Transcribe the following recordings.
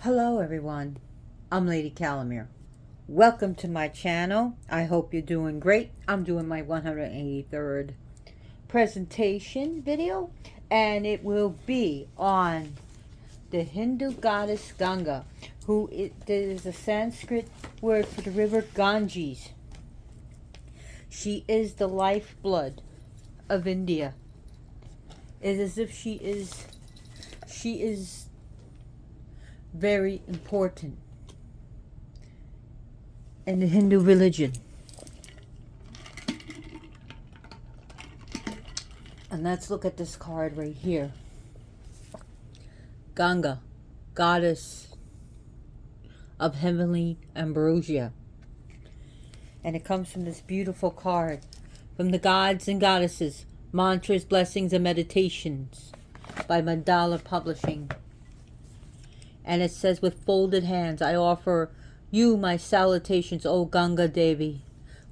Hello everyone, I'm Lady Calamere. Welcome to my channel. I hope you're doing great. I'm doing my 183rd presentation video, and it will be on the Hindu goddess Ganga, who is a Sanskrit word for the river Ganges. She is the lifeblood of India. It is as if she is very important in the Hindu religion. And let's look at this card right here. Ganga, goddess of heavenly ambrosia. And it comes from this beautiful card. From the Gods and Goddesses, Mantras, Blessings, and Meditations by Mandala Publishing. And it says, with folded hands, I offer you my salutations, O Ganga Devi.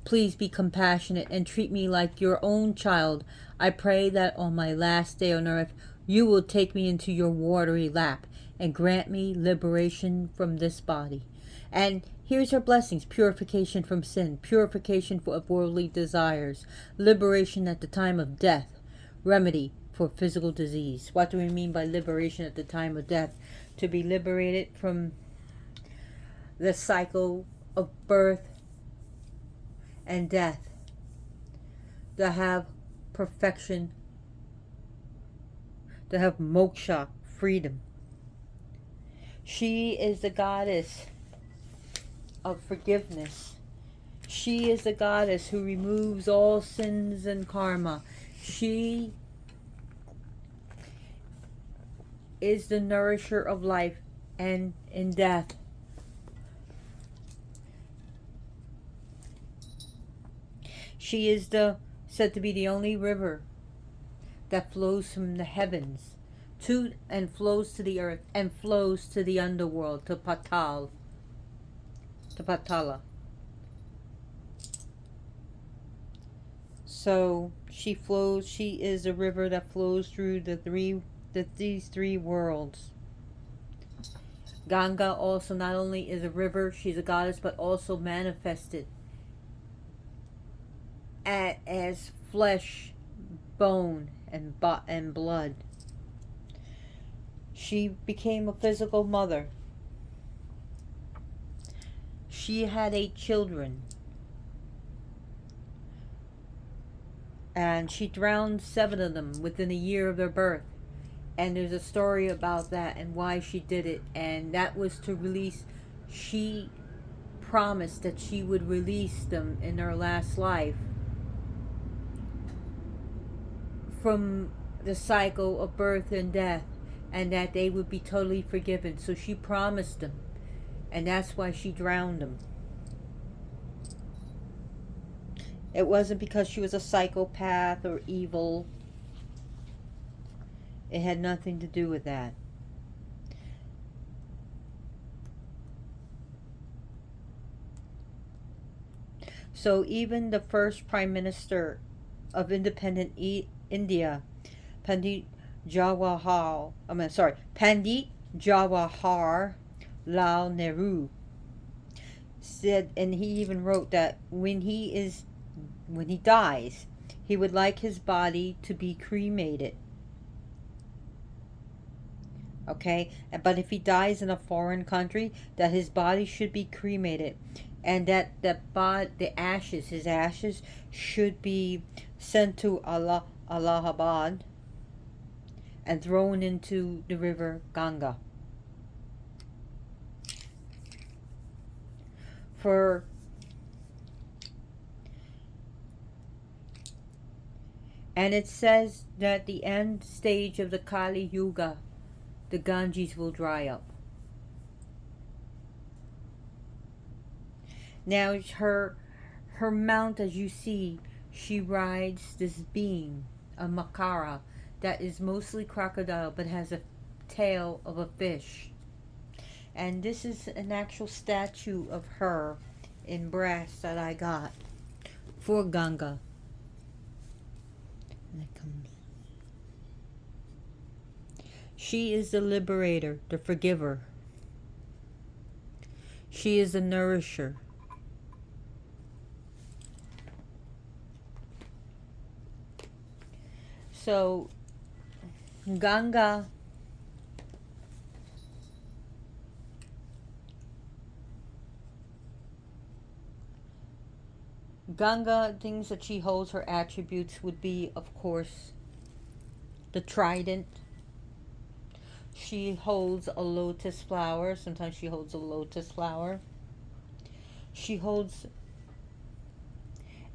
Please be compassionate and treat me like your own child. I pray that on my last day on earth, you will take me into your watery lap and grant me liberation from this body. And here's her blessings: purification from sin, purification of worldly desires, liberation at the time of death, remedy for physical disease. What do we mean by liberation at the time of death? To be liberated from the cycle of birth and death, to have perfection, to have moksha, freedom. She is the goddess of forgiveness. She is the goddess who removes all sins and karma. She is the nourisher of life and in death. She is said to be the only river that flows from the heavens to and flows to the earth and flows to the underworld, to Patala. So she is a river that flows through these three worlds. Ganga also not only is a river, she's a goddess, but also manifested as flesh, bone, and blood. She became a physical mother. She had 8 children, and she drowned 7 of them within a year of their birth. And there's a story about that and why she did it, and that was to release. She promised that she would release them in her last life from the cycle of birth and death, and that they would be totally forgiven. So she promised them, and that's why she drowned them. It wasn't because she was a psychopath or evil. It had nothing to do with that. So even the first Prime Minister of independent India, Pandit Jawahar Lal Nehru, said, and he even wrote that when he dies, he would like his body to be cremated. Okay, but if he dies in a foreign country, that his body should be cremated, and that his ashes should be sent to Allahabad and thrown into the river Ganga. And it says that the end stage of the Kali Yuga, the Ganges will dry up. Now her mount, as you see, she rides this being, a makara, that is mostly crocodile but has a tail of a fish. And this is an actual statue of her in brass that I got for Ganga. And it comes. She is the liberator, the forgiver. She is a nourisher. So Ganga things that she holds, her attributes would be, of course, the trident. She holds a lotus flower. Sometimes she holds a lotus flower. She holds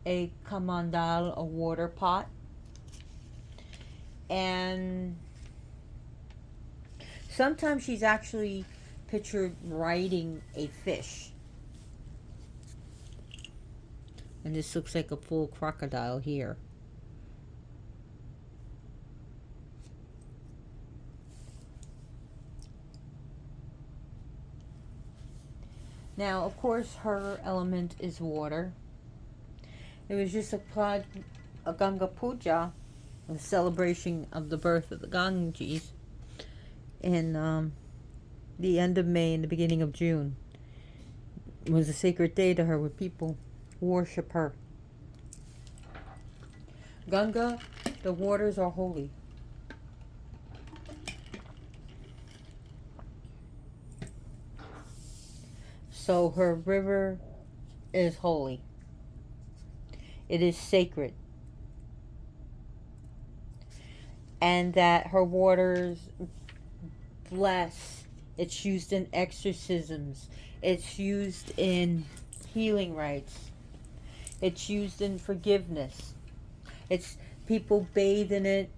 a kamandal, a water pot. And sometimes she's actually pictured riding a fish. And this looks like a full crocodile here. Now, of course, her element is water. It was just a Ganga Puja, a celebration of the birth of the Ganges, in the end of May and the beginning of June. It was a sacred day to her where people worship her. Ganga, the waters are holy. So her river is holy. It is sacred. And that her waters bless. It's used in exorcisms. It's used in healing rites. It's used in forgiveness. It's people bathe in it.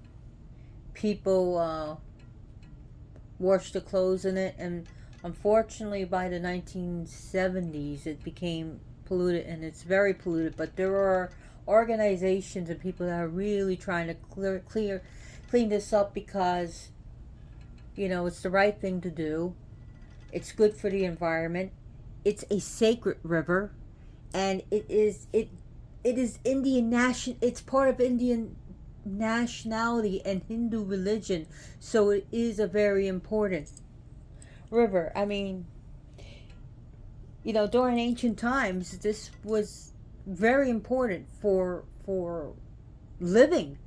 People wash the clothes in it. And unfortunately, by the 1970s, it became polluted, and it's very polluted. But there are organizations and people that are really trying to clean this up, because it's the right thing to do. It's good for the environment. It's a sacred river, and it is Indian nation. It's part of Indian nationality and Hindu religion, so it is a very important river. I mean, during ancient times, this was very important for living,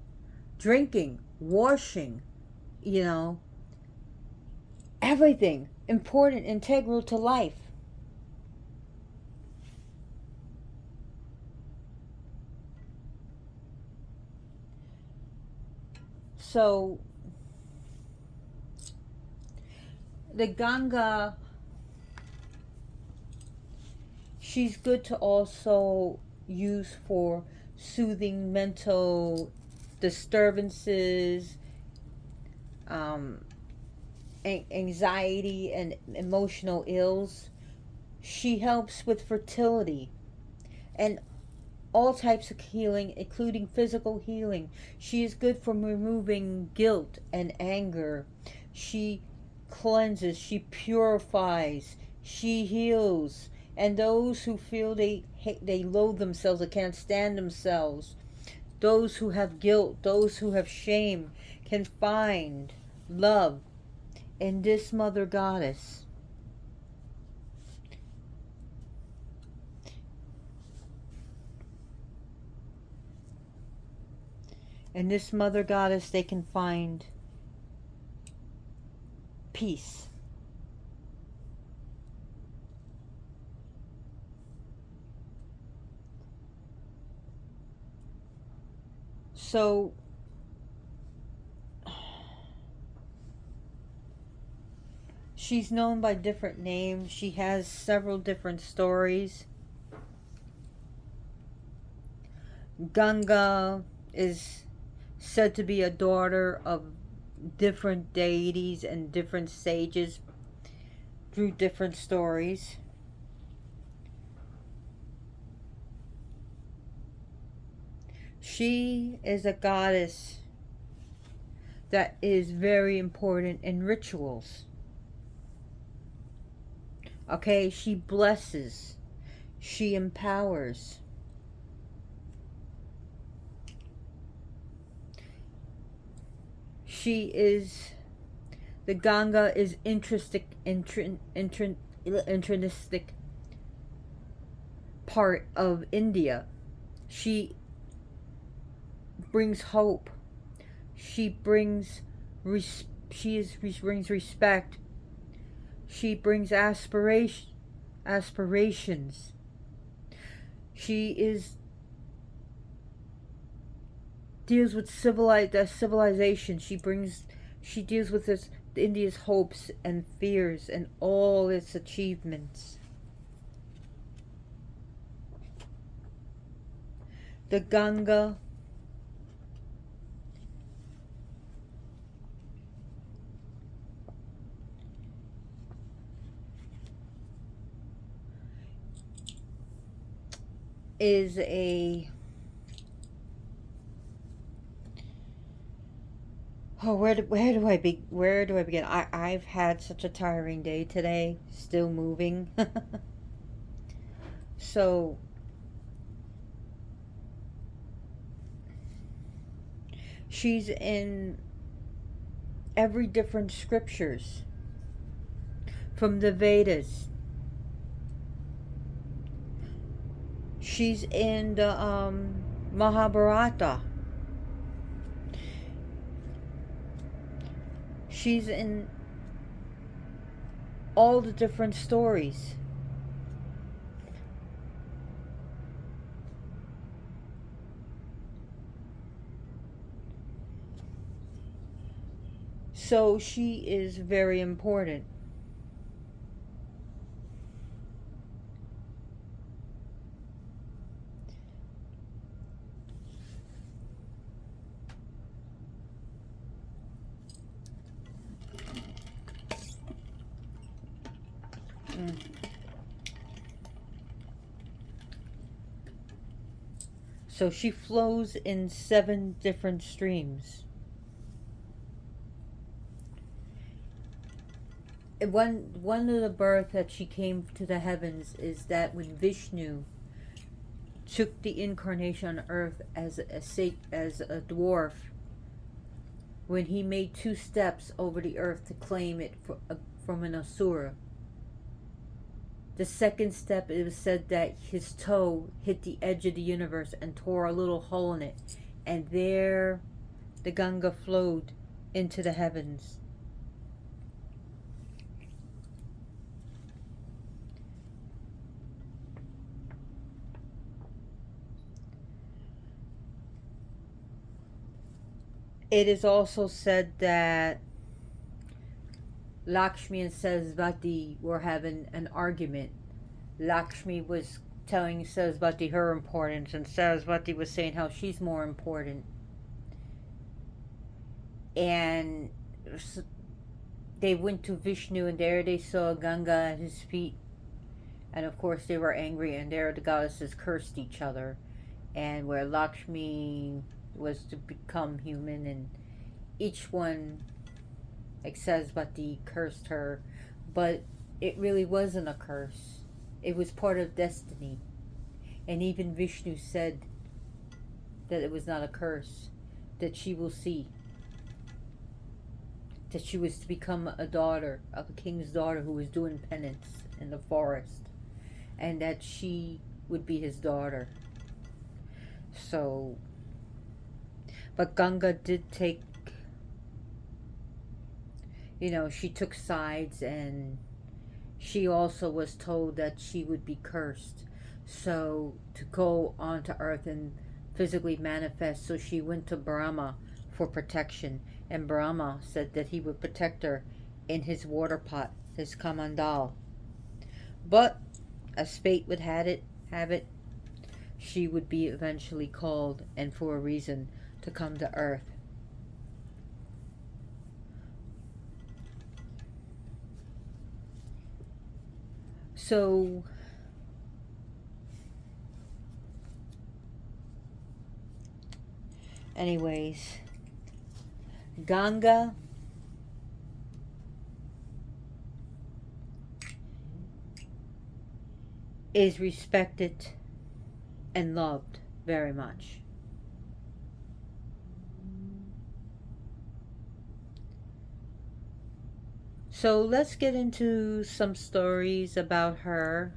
drinking, washing, everything important, integral to life. So the Ganga, she's good to also use for soothing mental disturbances, anxiety and emotional ills. She helps with fertility and all types of healing, including physical healing. She is good for removing guilt and anger. She cleanses, she purifies, she heals. And those who feel they loathe themselves, they can't stand themselves, those who have guilt, those who have shame, can find love in this Mother Goddess. In this Mother Goddess, they can find peace. So she's known by different names. She has several different stories. Ganga is said to be a daughter of different deities and different sages through different stories. She is a goddess that is very important in rituals. Okay, she blesses, she empowers. The Ganga is intrinsic part of India. She brings hope. She brings brings respect. She brings aspirations. She is deals with civilization. She deals with this India's hopes and fears and all its achievements. The Ganga is a where do I begin? I've had such a tiring day today, still moving. So she's in every different scriptures from the Vedas. She's in the Mahabharata. She's in all the different stories. So she is very important. So she flows in 7 different streams. One of the birth that she came to the heavens is that when Vishnu took the incarnation on earth as a dwarf, when he made 2 steps over the earth to claim it from an asura. The second step, it was said that his toe hit the edge of the universe and tore a little hole in it, and there the Ganga flowed into the heavens. It is also said that Lakshmi and Sarasvati were having an argument. Lakshmi was telling Sarasvati her importance, and Sarasvati was saying how she's more important. And they went to Vishnu, and there they saw Ganga at his feet. And of course, they were angry, and there the goddesses cursed each other. And where Lakshmi was to become human, and each one, like Sarasvati, cursed her, but it really wasn't a curse. It was part of destiny. And even Vishnu said that it was not a curse, that she will see. That she was to become a daughter of a king's daughter who was doing penance in the forest. And that she would be his daughter. So, but Ganga did take, she took sides, and she also was told that she would be cursed. So to go onto earth and physically manifest, so she went to Brahma for protection, and Brahma said that he would protect her in his water pot, his kamandal. But as fate would have it, she would be eventually called, and for a reason, to come to earth. So anyways, Ganga is respected and loved very much. So let's get into some stories about her.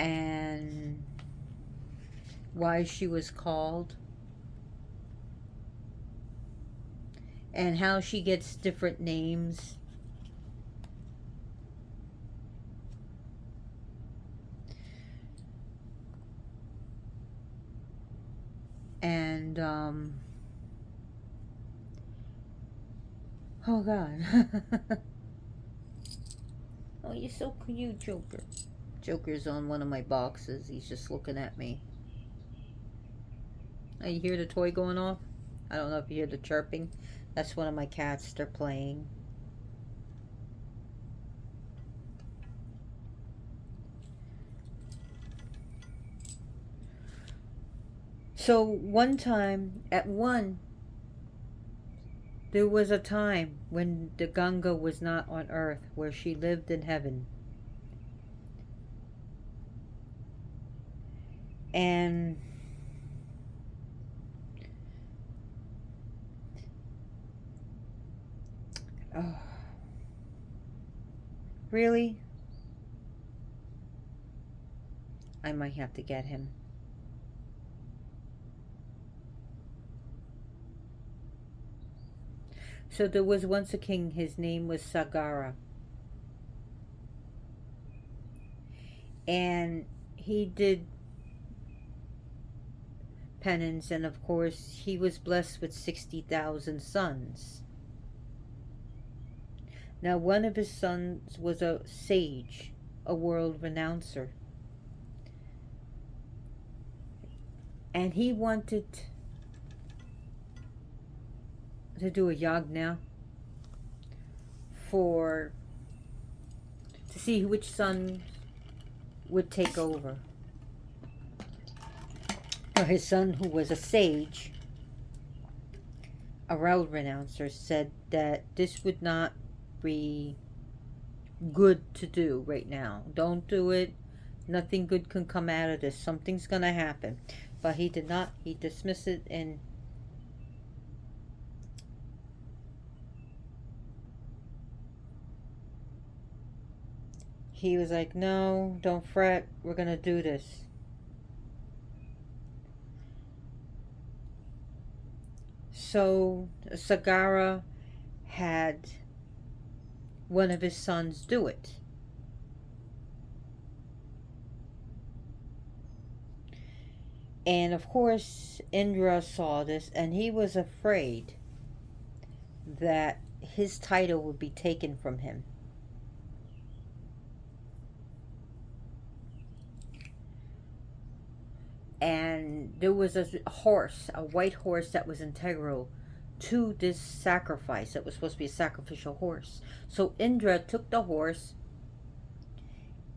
and why she was called, and how she gets different names. And oh god. Oh, you're so cute, Joker. Joker's on one of my boxes. He's just looking at me. Oh, you hear the toy going off? I don't know if you hear the chirping. That's one of my cats. They're playing. So one time, there was a time when the Ganga was not on earth, where she lived in heaven. And oh, really? I might have to get him. So there was once a king. His name was Sagara. And he did penance, and of course he was blessed with 60,000 sons. Now one of his sons was a sage, a world renouncer. And he wanted to do a yagna to see which son would take over. His son, who was a sage, a world renouncer, said that this would not be good to do right now. Don't do it. Nothing good can come out of this. Something's going to happen. But he did not. He dismissed it, and he was like, no, don't fret. We're going to do this. So Sagara had one of his sons do it. And of course, Indra saw this, and he was afraid that his title would be taken from him. And there was a horse, a white horse, that was integral to this sacrifice. That was supposed to be a sacrificial horse. So Indra took the horse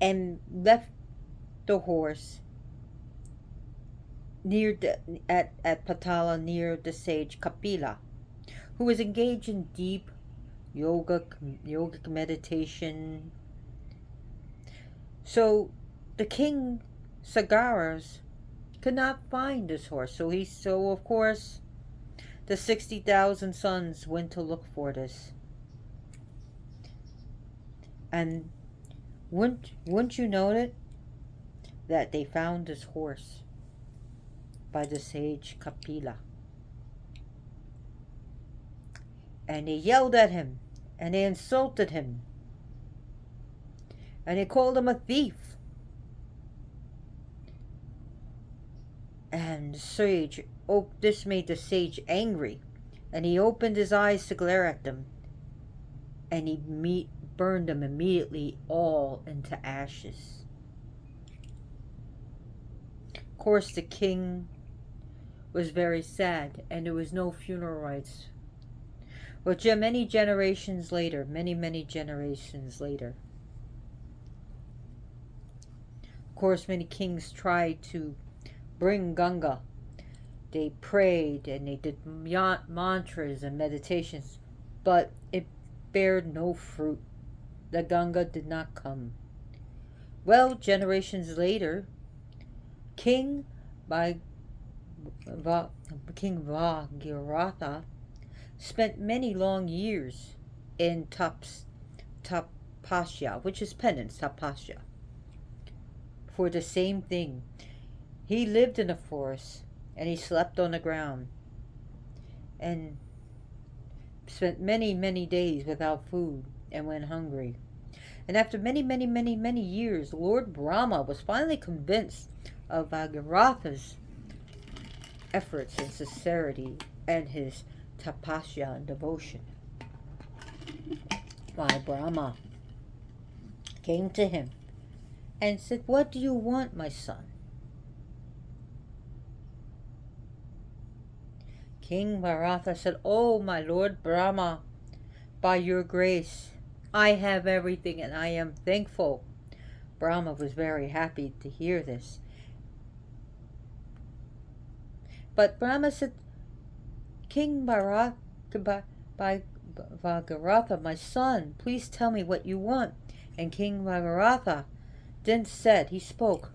and left the horse near at Patala, near the sage Kapila, who was engaged in deep yogic meditation. So the king Sagaras could not find this horse. So of course the 60,000 sons went to look for this. And wouldn't you know it, that they found this horse by the sage Kapila. And they yelled at him, and they insulted him, and they called him a thief. And this made the sage angry, and he opened his eyes to glare at them, and he burned them immediately all into ashes. Of course, the king was very sad, and there was no funeral rites. Well, many generations later, many generations later, of course, many kings tried to bring Ganga. They prayed and they did mantras and meditations, but it bared no fruit. The Ganga did not come. Well, generations later, King Bhagiratha spent many long years in tapasya, which is penance, tapasya, for the same thing. He lived in a forest and he slept on the ground and spent many, many days without food and went hungry. And after many, many, many, many years, Lord Brahma was finally convinced of Bhagaratha's efforts and sincerity and his tapasya and devotion. Why, Brahma came to him and said, "What do you want, my son?" King Bharatha said, "Oh, my Lord Brahma, by your grace, I have everything and I am thankful." Brahma was very happy to hear this. But Brahma said, "King Bharatha, my son, please tell me what you want." And King Bharatha then said, he spoke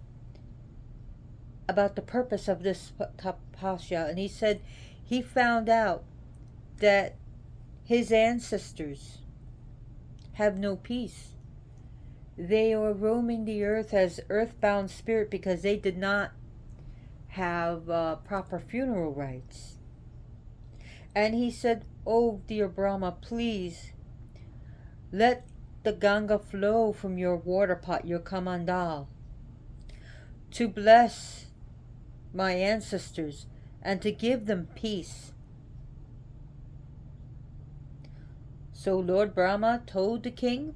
about the purpose of this tapasya, and he said he found out that his ancestors have no peace. They are roaming the earth as earthbound spirit because they did not have proper funeral rites. And he said, "Oh, dear Brahma, please let the Ganga flow from your water pot, your kamandal, to bless my ancestors and to give them peace." So Lord Brahma told the king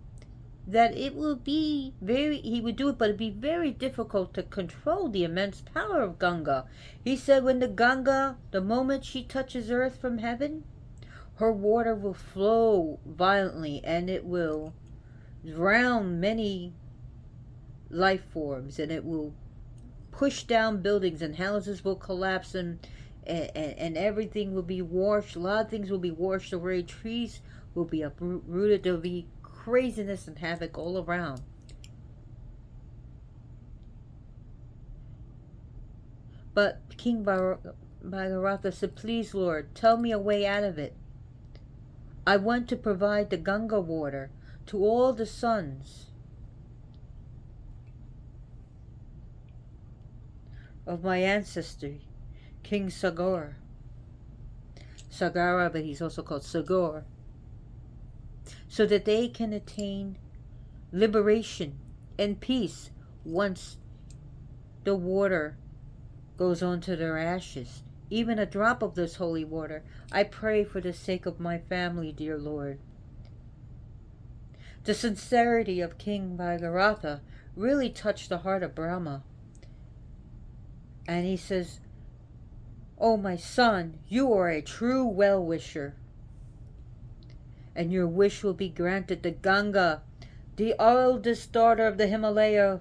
that it will be he would do it, but it'd be very difficult to control the immense power of Ganga. He said when the Ganga, the moment she touches earth from heaven, her water will flow violently and it will drown many life forms, and it will push down buildings, and houses will collapse, and everything will be washed. A lot of things will be washed away. Trees will be uprooted. There will be craziness and havoc all around. But King Bharatha said, "Please, Lord, tell me a way out of it. I want to provide the Ganga water to all the sons of my ancestor, King Sagara, but he's also called Sagor, so that they can attain liberation and peace once the water goes onto their ashes. Even a drop of this holy water, I pray for the sake of my family, dear Lord." The sincerity of King Bharatha really touched the heart of Brahma. And he says, "Oh, my son, you are a true well-wisher, and your wish will be granted. The Ganga, the eldest daughter of the Himalaya,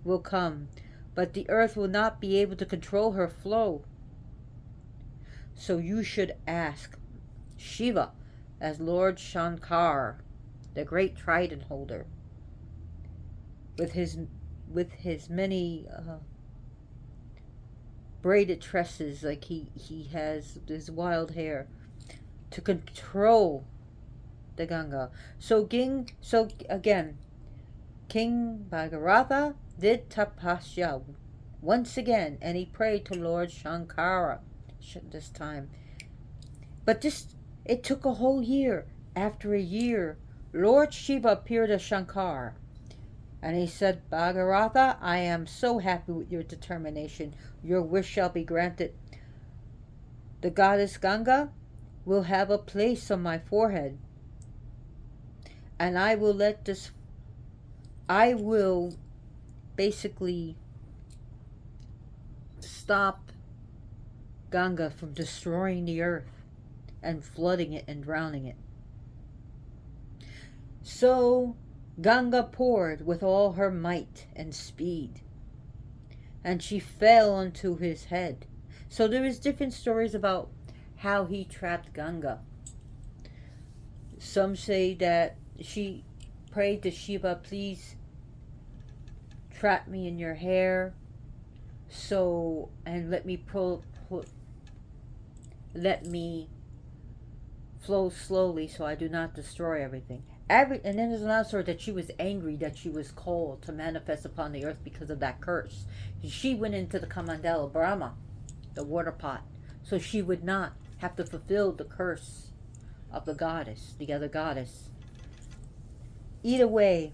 will come, but the earth will not be able to control her flow. So you should ask Shiva as Lord Shankar, the great trident holder, with his many braided tresses, like he has his wild hair, to control the Ganga." So again, King Bharatha did tapasya once again, and he prayed to Lord Shankara this time. But it took a whole year. After a year, Lord Shiva appeared to Shankar, and he said, "Bharatha, I am so happy with your determination. Your wish shall be granted. The goddess Ganga will have a place on my forehead, and I will basically stop Ganga from destroying the earth and flooding it and drowning it." So Ganga poured with all her might and speed, and she fell onto his head. So there is different stories about how he trapped Ganga. Some say that she prayed to Shiva, "Please trap me in your hair, and let me flow slowly so I do not destroy everything." And then there's another story that she was angry that she was called to manifest upon the earth because of that curse. She went into the Kamandala Brahma, the water pot, so she would not have to fulfill the curse of the goddess, the other goddess. Either way,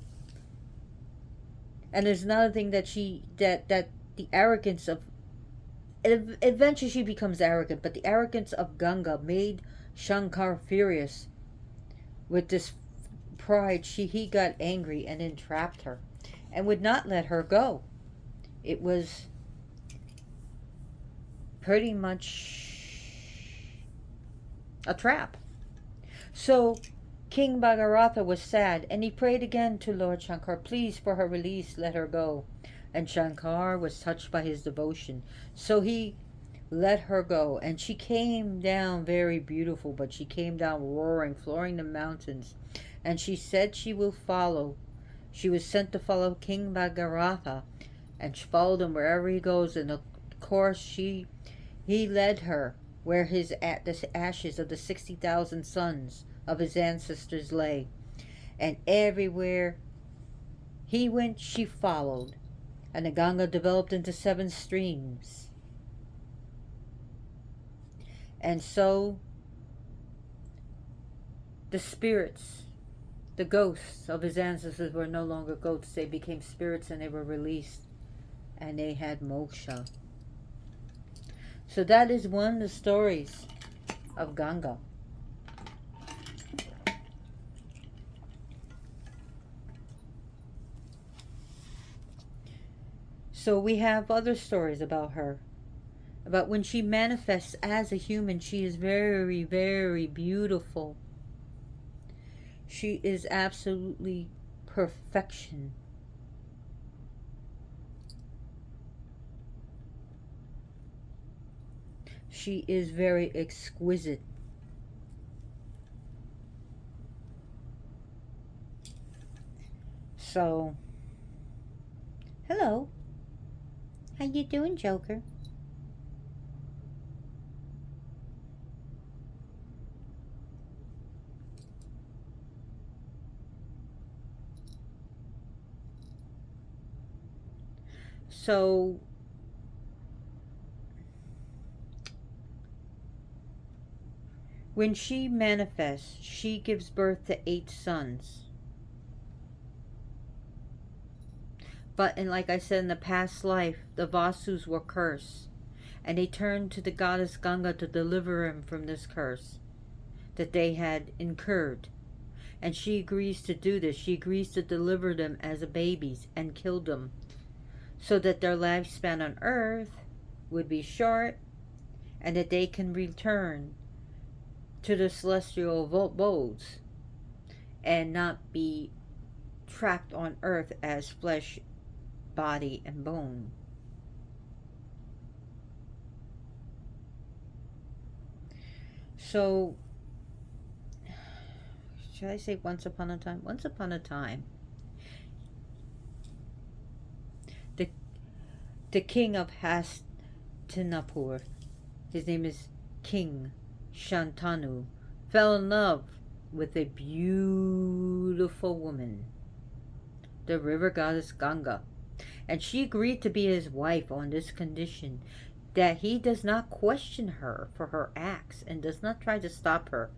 and there's another thing that that the arrogance of, eventually she becomes arrogant, but the arrogance of Ganga made Shankar furious. With this pride, he got angry and entrapped her and would not let her go. It was pretty much a trap. So King Bhagaratha was sad, and he prayed again to Lord Shankar, please, for her release, let her go. And Shankar was touched by his devotion, so he let her go. And she came down very beautiful, but she came down roaring, flooring the mountains. And she said she will follow. She was sent to follow King Bhagaratha, and she followed him wherever he goes. And of course, he led her where the ashes of the 60,000 sons of his ancestors lay. And everywhere he went, she followed. And the Ganga developed into 7 streams. And so the spirits, the ghosts of his ancestors were no longer ghosts. They became spirits, and they were released. And they had moksha. So that is one of the stories of Ganga. So we have other stories about her. About when she manifests as a human, she is very, very beautiful. She is absolutely perfection. She is very exquisite. So, hello. How you doing, Joker? So, when she manifests, she gives birth to 8 sons. But, and like I said, in the past life, the Vasus were cursed. And they turned to the goddess Ganga to deliver him from this curse that they had incurred. And she agrees to do this. She agrees to deliver them as babies and kill them, so that their lifespan on earth would be short, and that they can return to the celestial abodes and not be trapped on earth as flesh, body, and bone. So, should I say once upon a time? Once upon a time, the king of Hastinapur, his name is King Shantanu, fell in love with a beautiful woman, the river goddess Ganga, and she agreed to be his wife on this condition, that he does not question her for her acts and does not try to stop her.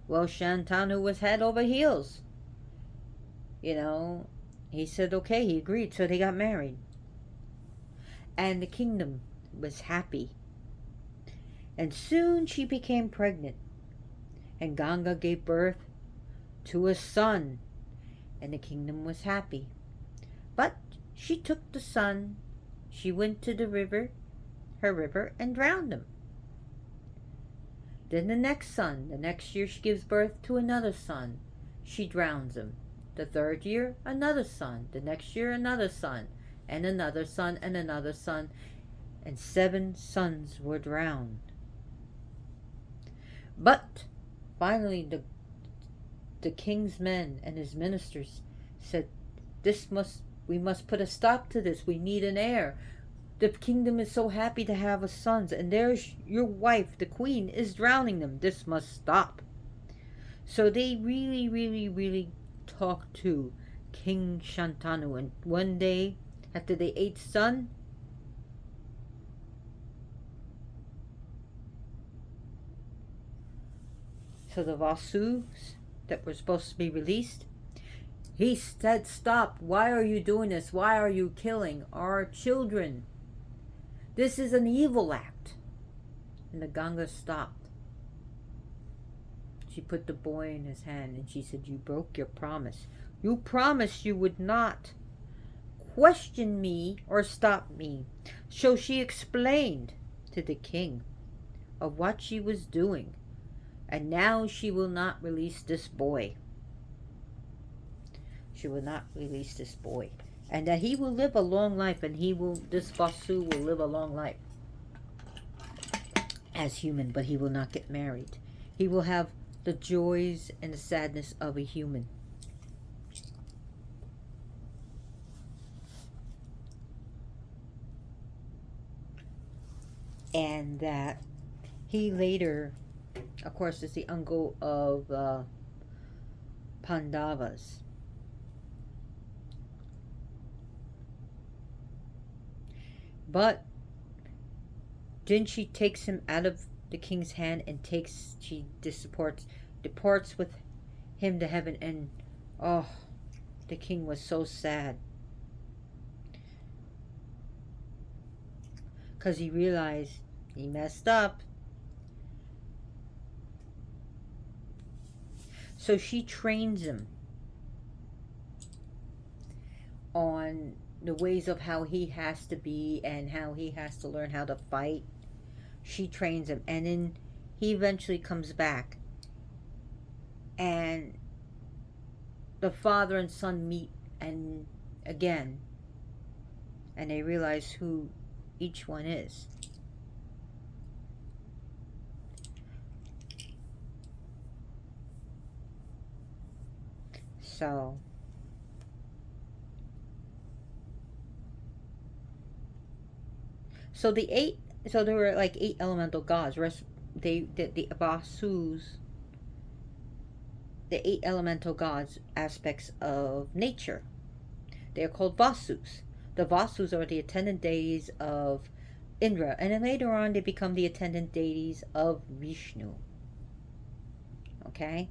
Well, Shantanu was head over heels. He said okay, he agreed, so they got married. And the kingdom was happy. And soon she became pregnant. And Ganga gave birth to a son. And the kingdom was happy. But she took the son. She went to her river, and drowned him. Then the next year she gives birth to another son. She drowns him. The 3rd year, another son. The next year, another son. And another son, and another son. And 7 sons were drowned. But finally the king's men and his ministers said, we must put a stop to this. We need an heir. The kingdom is so happy to have sons, and there's your wife, the queen, is drowning them. This must stop. So they really, really, really talk to King Shantanu. And one day, after they ate sun, so the Vasus that were supposed to be released, he said, "Stop. Why are you doing this? Why are you killing our children? This is an evil act." And the Ganga stopped. She put the boy in his hand and she said, "You broke your promise. You promised you would not question me or stop me." So she explained to the king of what she was doing. And now she will not release this boy. She will not release this boy. And that he will live a long life, and this Vasu will live a long life as human, but he will not get married. He will have the joys and the sadness of a human. And that he later, of course, is the uncle of Pandavas. But then she takes him out of the king's hand and she departs with him to heaven. And oh, the king was so sad, because he realized he messed up. So she trains him on the ways of how he has to be and how he has to learn how to fight. She trains him, and then he eventually comes back, and the father and son meet and again, and they realize who each one is. So there were like 8 elemental gods. The Vasus, the 8 elemental gods, aspects of nature. They are called Vasus. The Vasus are the attendant deities of Indra, and then later on they become the attendant deities of Vishnu. Okay?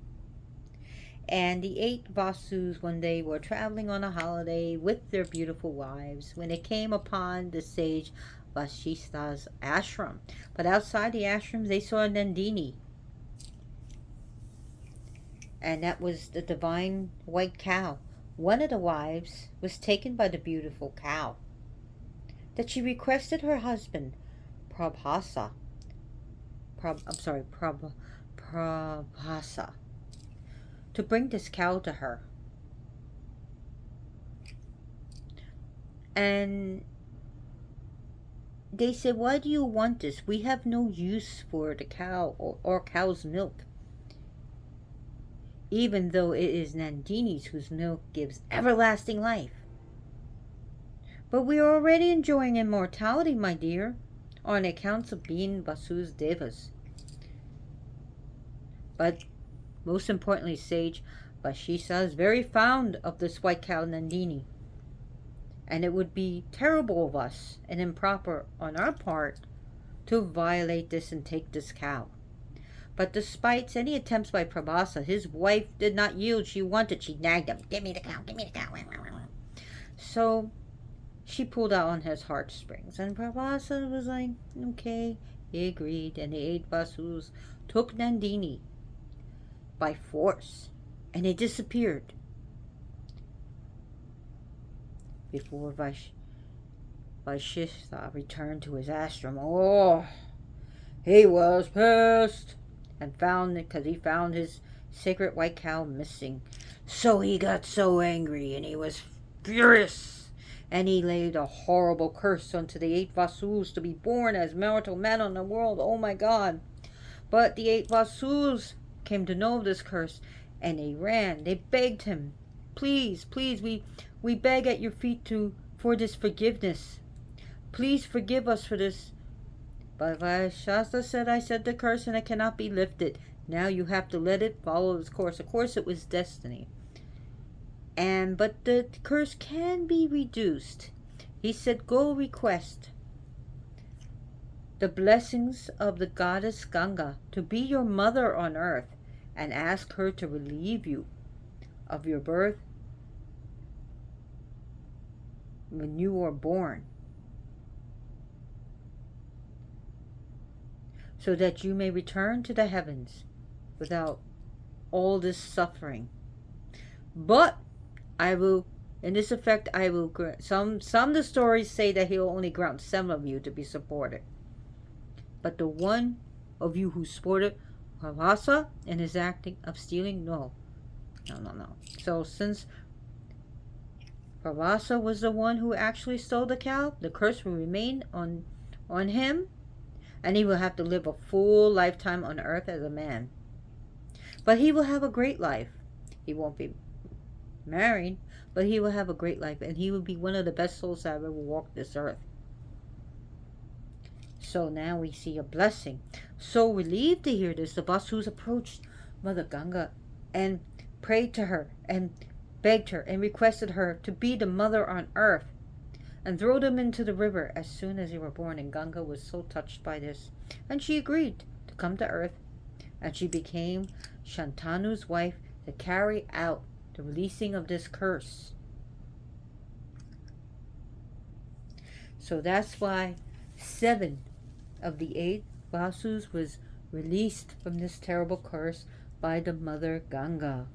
And the 8 Vasus one day were traveling on a holiday with their beautiful wives when they came upon the sage Vasistha's ashram. But outside the ashram they saw a Nandini. And that was the divine white cow. One of the wives was taken by the beautiful cow, that she requested her husband, Prabhasa, to bring this cow to her. And they said, "Why do you want this? We have no use for the cow or cow's milk, even though it is Nandini's whose milk gives everlasting life. But we are already enjoying immortality, my dear, on account of being Vasu's devas. But most importantly, sage Vasistha is very fond of this white cow Nandini, and it would be terrible of us and improper on our part to violate this and take this cow." But despite any attempts by Prabhasa, his wife did not yield. She nagged him, "Give me the cow, give me the cow." So she pulled out on his heartstrings, and Prabhasa was like, okay, he agreed, and the 8 Vasus took Nandini by force, and they disappeared. Before Vasistha returned to his ashram, oh, he was pissed, and because he found his sacred white cow missing. So he got so angry, and he was furious, and he laid a horrible curse onto the 8 Vasus to be born as mortal men on the world. Oh my God. But the 8 Vasus came to know of this curse, and they ran. They begged him, "Please, please, we beg at your feet for this forgiveness. Please forgive us for this." But Vasistha said, "I said the curse and it cannot be lifted. Now you have to let it follow its course." Of course, it was destiny. But the curse can be reduced. He said, go request the blessings of the goddess Ganga to be your mother on earth, and ask her to relieve you of your birth when you were born, so that you may return to the heavens without all this suffering. But I will, in this effect, I will grant some of the stories say that he'll only grant some of you to be supported. But the one of you who supported Havasa in his acting of stealing, no. So since Havasa was the one who actually stole the cow, the curse will remain on him, and he will have to live a full lifetime on earth as a man. But he will have a great life. He won't be married, but he will have a great life, and he will be one of the best souls that ever walked this earth. So now we see a blessing. So relieved to hear this, the Vasus approached Mother Ganga and prayed to her and begged her and requested her to be the mother on earth and throw them into the river as soon as they were born. And Ganga was so touched by this, and she agreed to come to earth, and she became Shantanu's wife to carry out the releasing of this curse. So that's why 7 of the 8 Vasus was released from this terrible curse by the mother Ganga.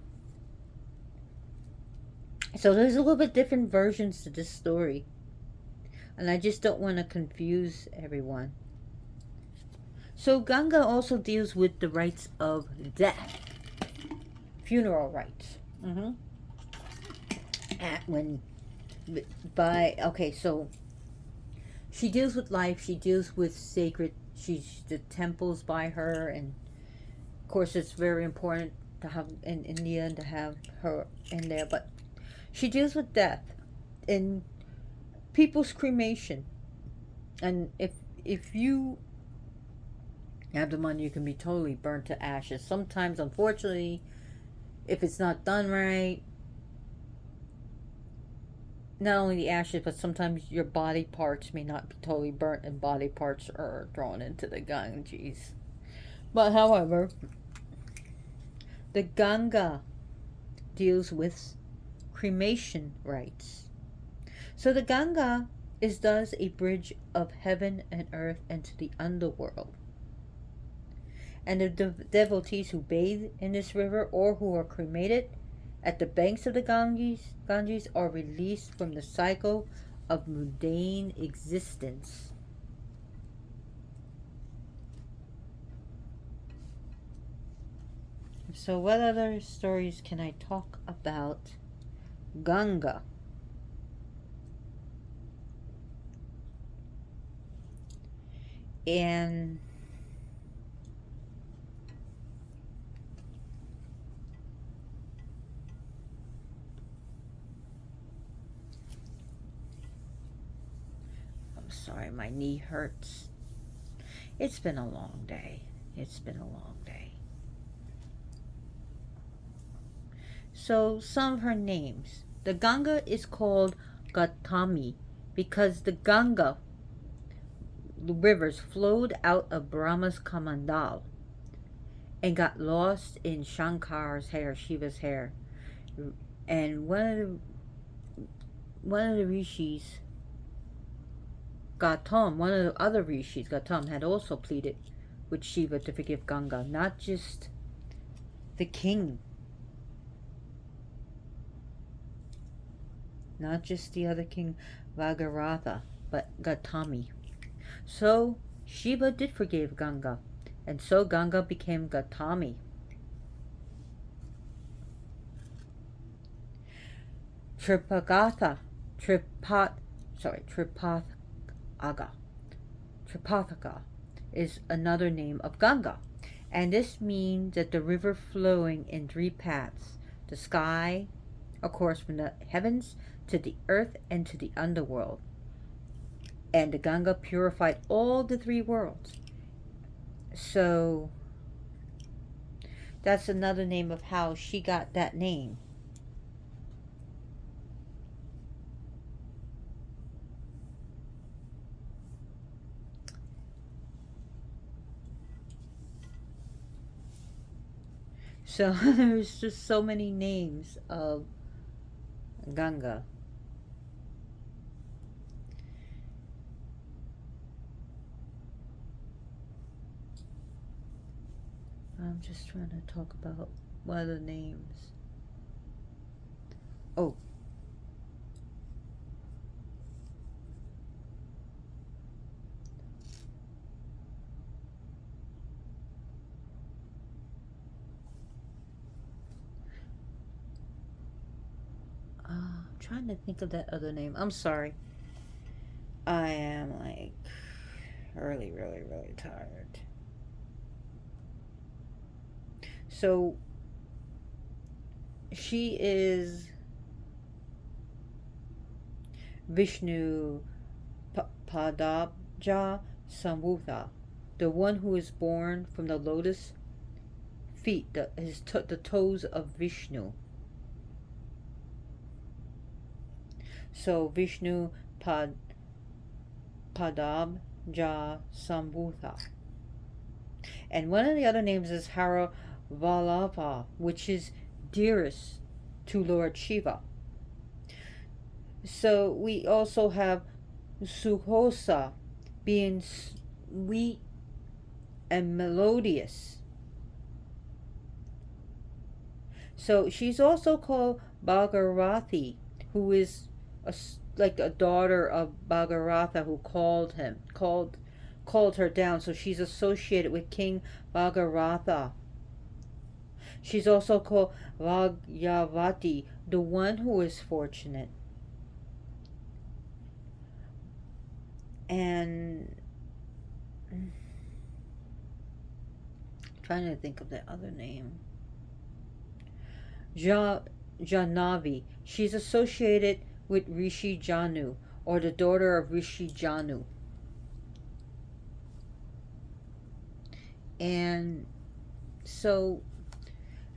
So there's a little bit different versions to this story, and I just don't want to confuse everyone. So Ganga also deals with the rites of death, funeral rites. So she deals with life. She deals with sacred. The temples by her, and of course it's very important to have in India to have her in there. But she deals with death and people's cremation. And if you have the money, you can be totally burnt to ashes. Sometimes, unfortunately, if it's not done right, not only the ashes, but sometimes your body parts may not be totally burnt, and body parts are thrown into the Ganges. But however, the Ganga deals with cremation rites. So the Ganga is thus a bridge of heaven and earth into the underworld. And the devotees who bathe in this river or who are cremated at the banks of the Ganges are released from the cycle of mundane existence. So what other stories can I talk about Ganga? And I'm sorry, my knee hurts. It's been a long day. So some of her names. The Ganga is called Gautami because the Ganga, the rivers, flowed out of Brahma's Kamandal and got lost in Shankar's hair, Shiva's hair. And one of the rishis, Gautam, one of the other rishis, Gautam, had also pleaded with Shiva to forgive Ganga, not just the king, not just the other king, Bhagaratha, but Gautami. So Shiva did forgive Ganga, and so Ganga became Gautami. Tripathaka is another name of Ganga, and this means that the river flowing in 3 paths: the sky, of course, from the heavens to the earth and to the underworld. And the Ganga purified all the 3 worlds. So that's another name of how she got that name. So there's just so many names of Ganga. I'm just trying to talk about one of the names. Oh, I'm trying to think of that other name. I'm sorry. I am like really, really, really tired. So she is Vishnu Padabja Samvutha, the one who is born from the lotus feet, the toes of Vishnu. So Vishnu Padabja Samvutha. And one of the other names is Hara Vallabha, which is dearest to Lord Shiva. So we also have Suhosa, being sweet and melodious. So she's also called Bhagirathi, who is like a daughter of Bhagaratha, who called her down. So she's associated with King Bhagaratha. She's also called Vagyavati, the one who is fortunate. And I'm trying to think of the other name. Janavi. She's associated with Rishi Janu, or the daughter of Rishi Janu. And so,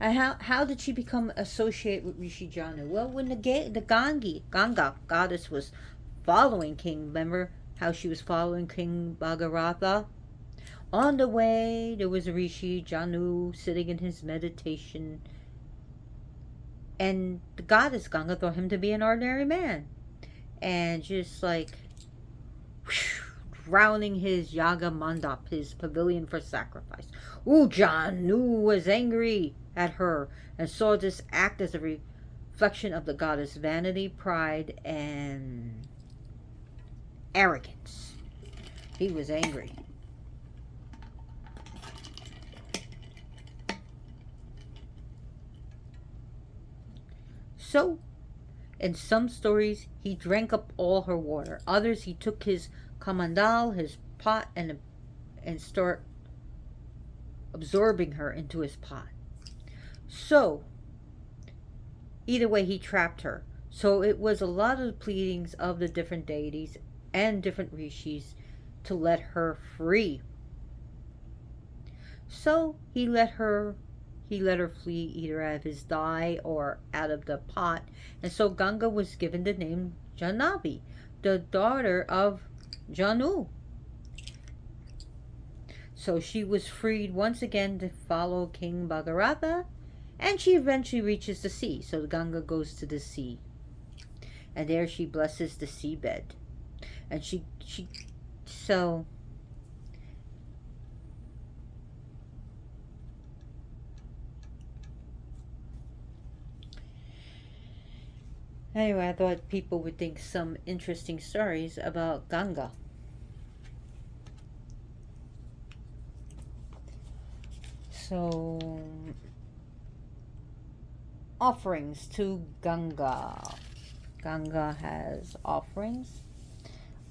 how did she become associated with Rishi Janu? Well, when the Ganga goddess was following King, remember how she was following King Bhagaratha? On the way, there was Rishi Janu sitting in his meditation, and the goddess Ganga thought him to be an ordinary man, and just like drowning his yaga mandap, his pavilion for sacrifice. Janu was angry at her and saw this act as a reflection of the goddess' vanity, pride, and arrogance. He was angry. So, in some stories, he drank up all her water. Others, he took his kamandal, his pot, and start absorbing her into his pot. So, either way, he trapped her. So it was a lot of the pleadings of the different deities and different rishis to let her free. So he let her flee either out of his dye or out of the pot. And so Ganga was given the name Janavi, the daughter of Janu. So she was freed once again to follow King Bhagaratha, and she eventually reaches the sea. So Ganga goes to the sea, and there she blesses the seabed. And so anyway, I thought people would think some interesting stories about Ganga. So, offerings to Ganga. Ganga has offerings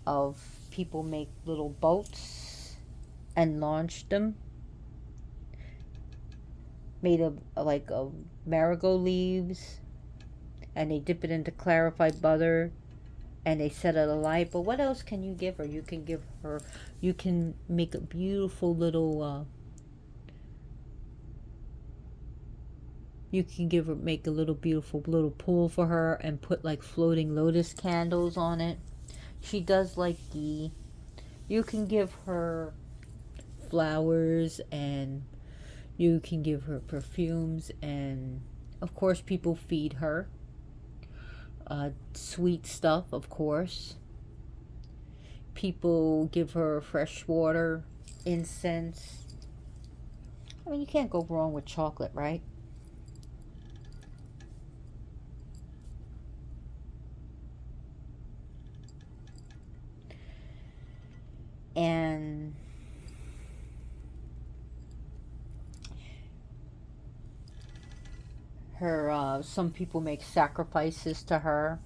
of people make little boats and launch them, made of like marigold leaves, and they dip it into clarified butter and they set it alight. But what else can you give her? You can make a beautiful little you can make a little beautiful little pool for her and put like floating lotus candles on it. She does like ghee. You can give her flowers, and You can give her perfumes, and of course, people feed her sweet stuff, of course. People give her fresh water, incense. I mean, you can't go wrong with chocolate, right? And her, some people make sacrifices to her,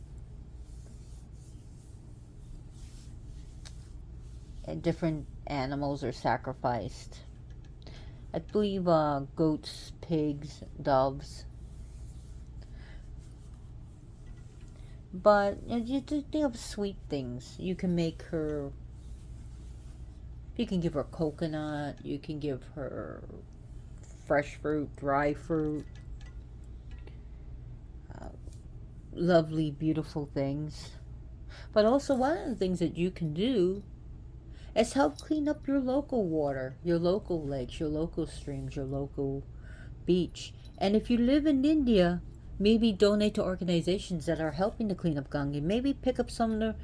and different animals are sacrificed. I believe goats, pigs, doves. But you think of sweet things. You can make her. You can give her coconut. You can give her fresh fruit, dry fruit, uh, lovely, beautiful things. But also, one of the things that you can do is help clean up your local water, your local lakes, your local streams, your local beach. And if you live in India, maybe donate to organizations that are helping to clean up Ganga. Maybe pick up some of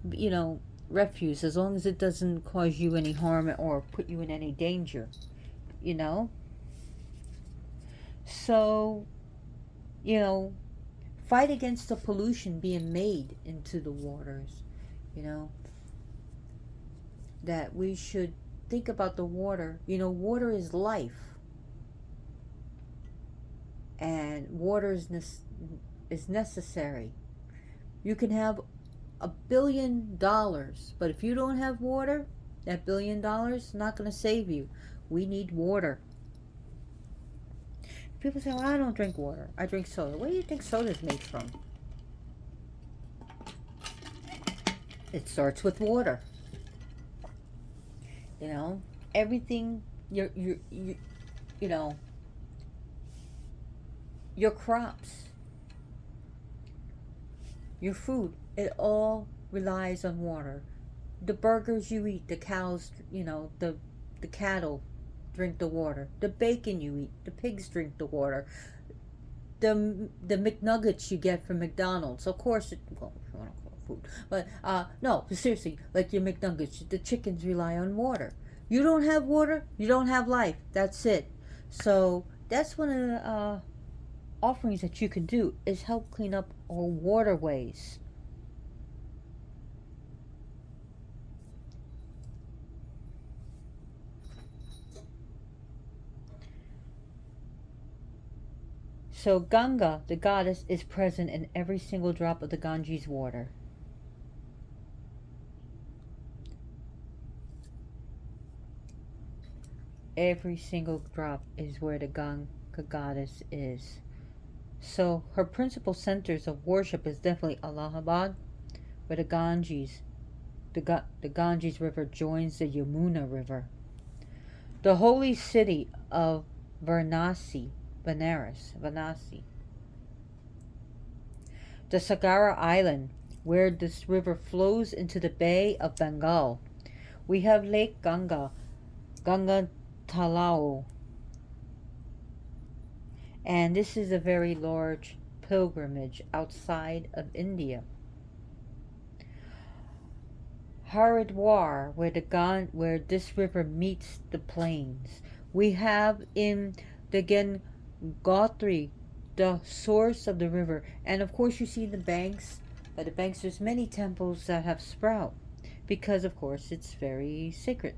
the, refuse, as long as it doesn't cause you any harm or put you in any danger, you know? So, you know, fight against the pollution being made into the waters, you know? That we should think about the water. Water is life. And water is necessary. You can have $1 billion, but if you don't have water, that $1 billion is not going to save you. We need water. People say, well, I don't drink water. I drink soda. What do you think soda's made from? It starts with water. Everything, you know, your crops, your food, it all relies on water. The burgers you eat, the cows, the cattle drink the water. The bacon you eat, the pigs drink the water. The McNuggets you get from McDonald's, of course, well, if you want to call it food, but no, seriously, like your McNuggets, the chickens rely on water. You don't have water, you don't have life. That's it. So that's one of the offerings that you can do, is help clean up our waterways. So Ganga, the goddess, is present in every single drop of the Ganges water. Every single drop is where the Ganga goddess is. So her principal centers of worship is definitely Allahabad, where the Ganges River joins the Yamuna River. The holy city of Varanasi, the Sagara Island, where this river flows into the Bay of Bengal. We have Lake Ganga, Ganga Talao, and this is a very large pilgrimage outside of India. Haridwar, where this river meets the plains. We have in the Gangotri, the source of the river, and of course you see the banks. By the banks, there's many temples that have sprout, because of course it's very sacred.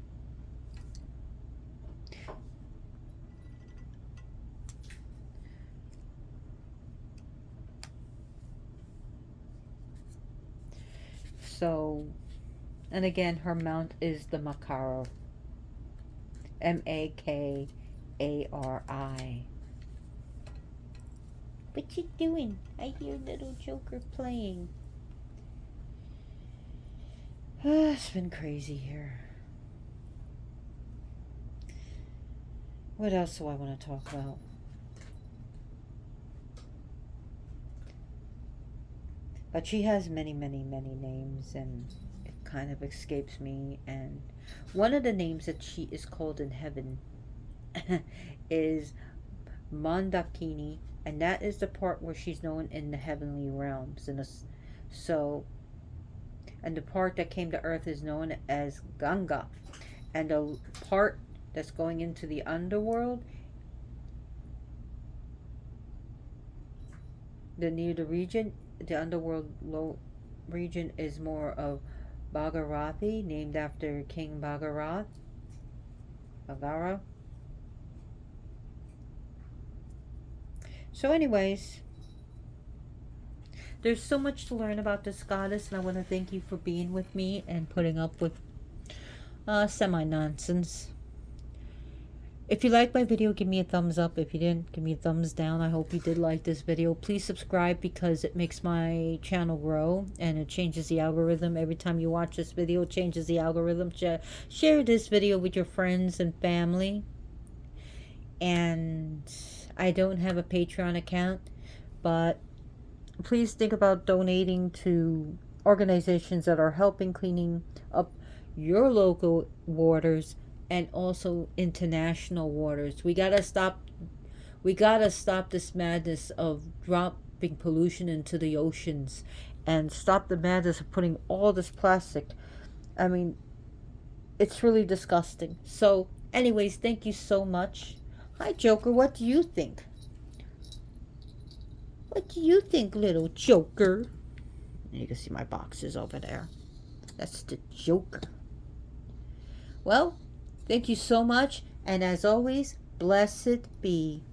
So, and again, her mount is the Makara. Makari. What you doing? I hear little Joker playing. It's been crazy here. What else do I want to talk about? But she has many, many, many names, and it kind of escapes me. And one of the names that she is called in heaven is Mandakini, and that is the part where she's known in the heavenly realms. So, and the part that came to earth is known as Ganga, and the part that's going into the underworld, the region, the underworld region is more of Bhagirathi, named after King Bhagara. So, anyways, there's so much to learn about this goddess, and I want to thank you for being with me and putting up with semi-nonsense. If you liked my video, give me a thumbs up. If you didn't, give me a thumbs down. I hope you did like this video. Please subscribe because it makes my channel grow and it changes the algorithm. Every time you watch this video, it changes the algorithm. Share this video with your friends and family. And I don't have a Patreon account, but please think about donating to organizations that are helping cleaning up your local waters and also international waters. We gotta stop this madness of dropping pollution into the oceans, and stop the madness of putting all this plastic. I mean, it's really disgusting. So anyways, thank you so much. Hi Joker, what do you think? What do you think, little Joker? You can see my boxes over there. That's the Joker. Well, thank you so much, and as always, blessed be.